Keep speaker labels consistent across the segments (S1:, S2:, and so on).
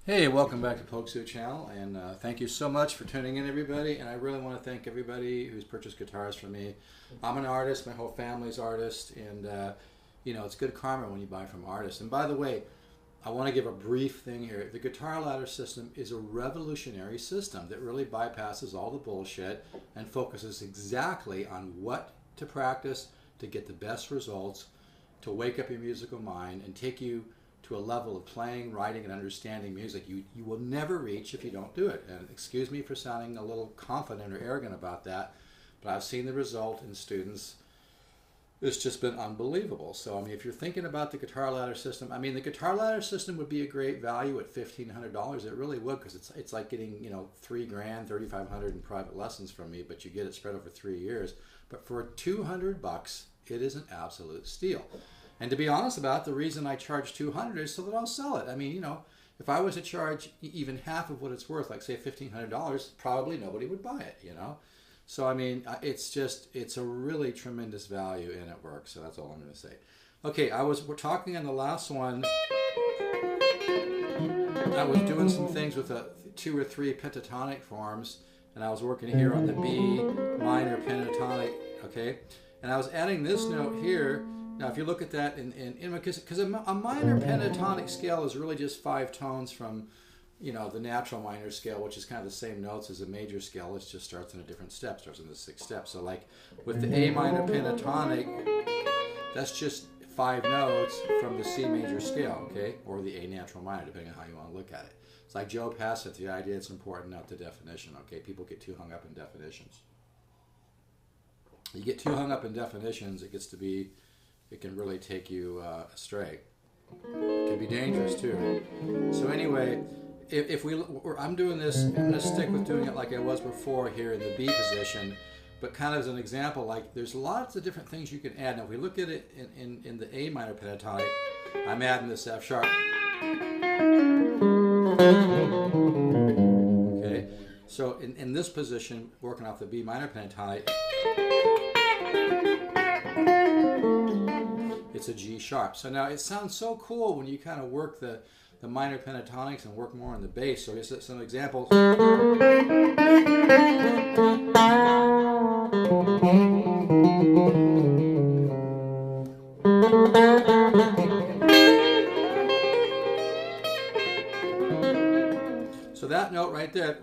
S1: Hey, welcome back to Polksuit Channel, and thank you so much for tuning in, everybody. And I really want to thank everybody who's purchased guitars from me. I'm an artist, my whole family's artist, and you know, it's good karma when you buy from artists. And by the way, I want to give a brief thing here. The guitar ladder system is a revolutionary system that really bypasses all the bullshit and focuses exactly on what to practice to get the best results, to wake up your musical mind and take you to a level of playing, writing, and understanding music you will never reach if you don't do it. And excuse me for sounding a little confident or arrogant about that, but I've seen the result in students. It's just been unbelievable. So, I mean, if you're thinking about the guitar ladder system, I mean, the guitar ladder system would be a great value at $1,500. It really would, because it's like getting, you know, $3 grand, $3,500 in private lessons from me, but you get it spread over 3 years. But for $200, it is an absolute steal. And to be honest about it, the reason I charge $200 is so that I'll sell it. I mean, you know, if I was to charge even half of what it's worth, like say $1,500, probably nobody would buy it, you know. So, I mean, it's a really tremendous value and it works. So that's all I'm going to say. Okay, we're talking on the last one. I was doing some things with 2 or 3 pentatonic forms, and I was working here on the B minor pentatonic, okay? And I was adding this note here. Now, if you look at that, because a minor pentatonic scale is really just 5 tones from, you know, the natural minor scale, which is kind of the same notes as a major scale. It just starts in a different step, starts in the 6th step. So, like with the A minor pentatonic, that's just 5 notes from the C major scale, okay, or the A natural minor, depending on how you want to look at it. It's like Joe Passett, the idea it's important, not the definition. Okay, people get too hung up in definitions. You get too hung up in definitions, it can really take you astray. It can be dangerous too. So anyway, I'm doing this, I'm going to stick with doing it like I was before here in the B position, but kind of as an example, like there's lots of different things you can add. Now if we look at it in the A minor pentatonic, I'm adding this F sharp. Okay, so in this position, working off the B minor pentatonic, it's a G sharp. So now it sounds so cool when you kind of work the minor pentatonics and work more on the bass. So here's some examples. So that note right there.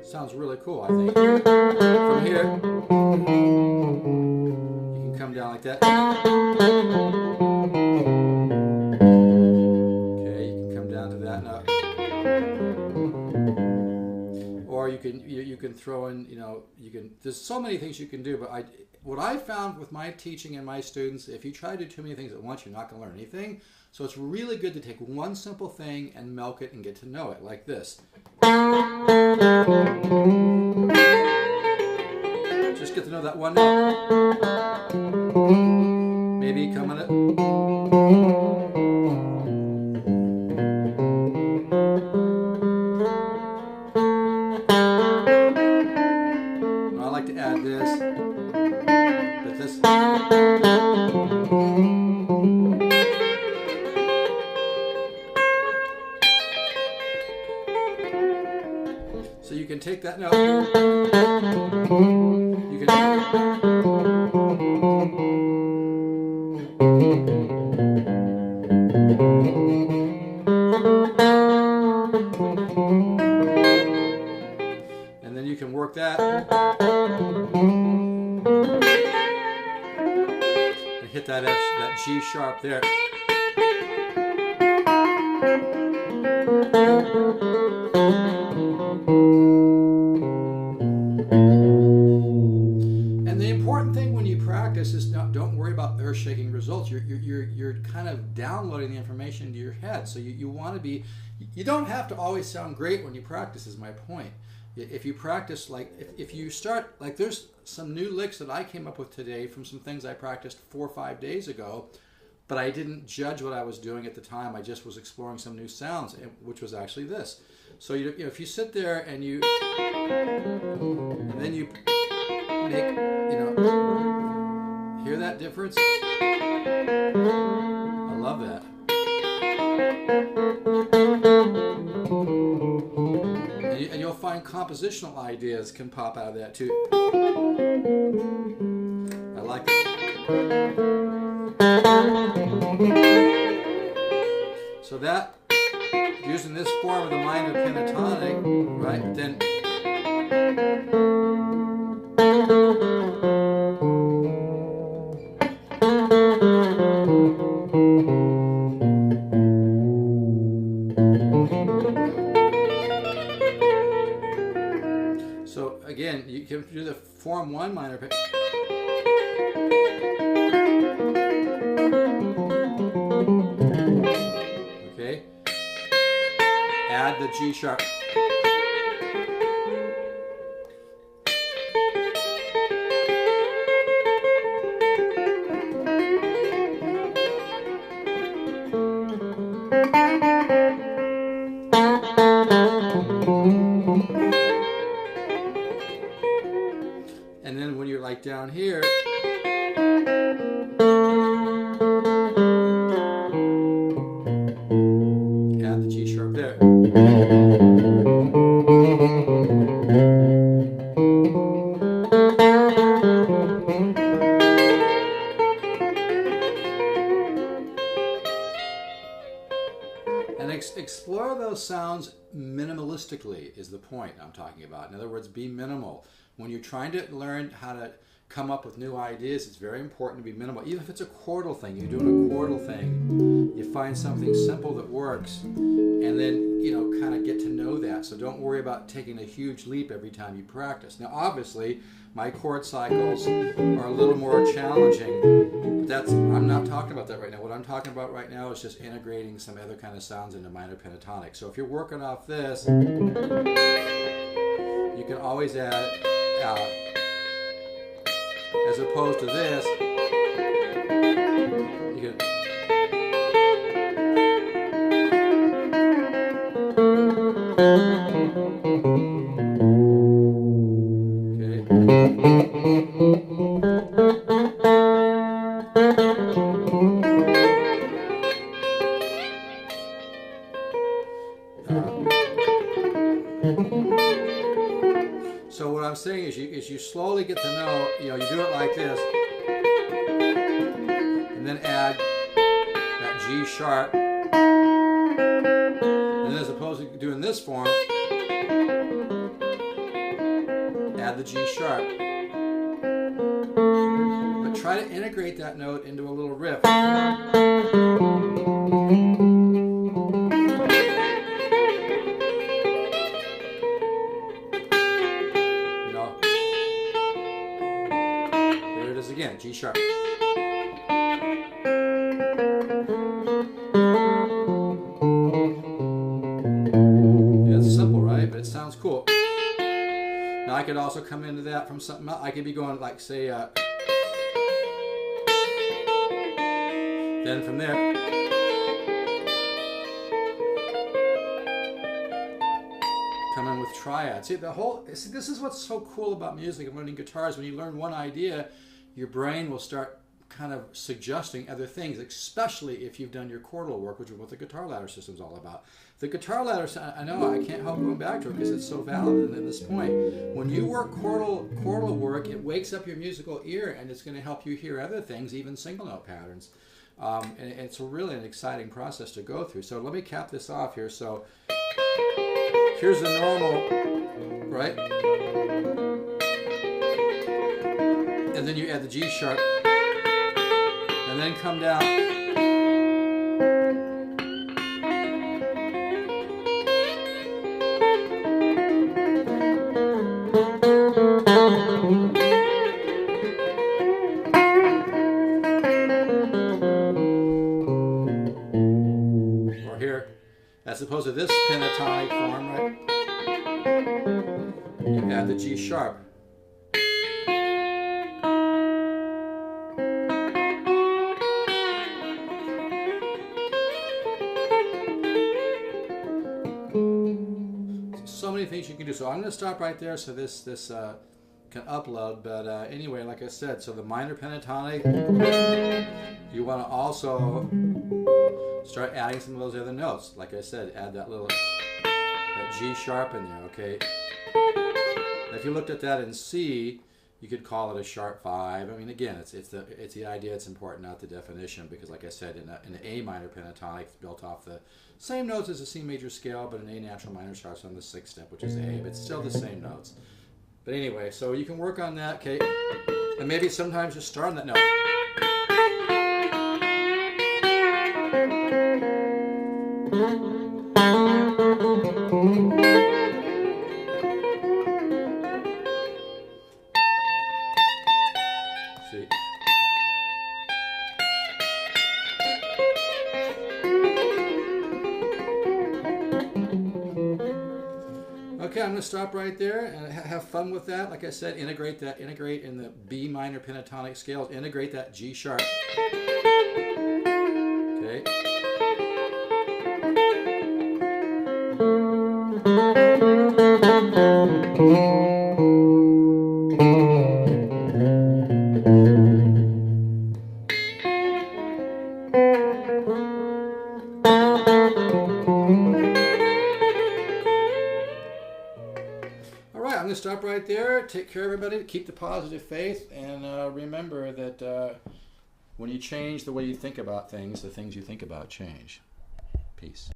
S1: Sounds really cool, I think. From here, you can come down like that. Okay, you can come down to that note. Or you can throw in, you know, there's so many things you can do, but what I found with my teaching and my students, if you try to do too many things at once, you're not going to learn anything. So it's really good to take one simple thing and milk it and get to know it, like this. Just get to know that one note. Maybe come on it. I like to add this, but this. So you can take that note, you can, and then you can work that, and hit that G sharp there. And the important thing when you practice is don't worry about earth-shaking results. You're kind of downloading the information into your head. So you want to be, you don't have to always sound great when you practice, is my point. If you practice, like if you start, like there's some new licks that I came up with today from some things I practiced 4 or 5 days ago, but I didn't judge what I was doing at the time. I just was exploring some new sounds, which was actually this. So you know, if you sit there and then you make, you know, hear that difference? I love that. And you'll find compositional ideas can pop out of that too. I like it. So that, using this form of the minor pentatonic, right, then so again, you can do the form 1 minor pentatonic. Okay, add the G sharp. And then when you're like down here, add the G sharp there. And explore those sounds minimalistically is the point I'm talking about. In other words, be minimal. When you're trying to learn how to come up with new ideas, it's very important to be minimal. Even if it's a chordal thing, you're doing a chordal thing, you find something simple that works, and then, you know, kind of get to know that. So don't worry about taking a huge leap every time you practice. Now, obviously, my chord cycles are a little more challenging, but I'm not talking about that right now. What I'm talking about right now is just integrating some other kind of sounds into minor pentatonic. So if you're working off this, you can always add out, as opposed to this, you can so what I'm saying is you slowly get to know, you know, you do it like this, and then add that G sharp, and then as opposed to doing this form, add the G sharp. But try to integrate that note into a little riff. Again, G sharp. Yeah, it's simple, right? But it sounds cool. Now I could also come into that from something else. I could be going like, say, then from there, come in with triads. See, this is what's so cool about music and learning guitars. When you learn one idea, your brain will start kind of suggesting other things, especially if you've done your chordal work, which is what the guitar ladder system is all about. The guitar ladder, I know I can't help going back to it because it's so valid at this point. When you work chordal work, it wakes up your musical ear, and it's going to help you hear other things, even single note patterns. And it's really an exciting process to go through. So let me cap this off here. So here's the normal, right? And then you add the G sharp, and then come down. Or here, as opposed to this pentatonic form, right? You add the G sharp. So many things you can do. So I'm going to stop right there. So this can upload. But anyway, like I said, so the minor pentatonic, you want to also start adding some of those other notes. Like I said, add that G sharp in there, okay? Now, if you looked at that in C, you could call it a sharp 5. I mean, again, it's the idea. It's important, not the definition, because like I said, in an A minor pentatonic, it's built off the same notes as a C major scale, but an A natural minor starts on the 6th step, which is A, but it's still the same notes. But anyway, so you can work on that, okay? And maybe sometimes just start on that note. See? Okay, I'm going to stop right there and have fun with that. Like I said, integrate in the B minor pentatonic scales, integrate that G sharp. Okay. I'm going to stop right there. Take care, everybody. Keep the positive faith, and remember that when you change the way you think about things, the things you think about change. Peace.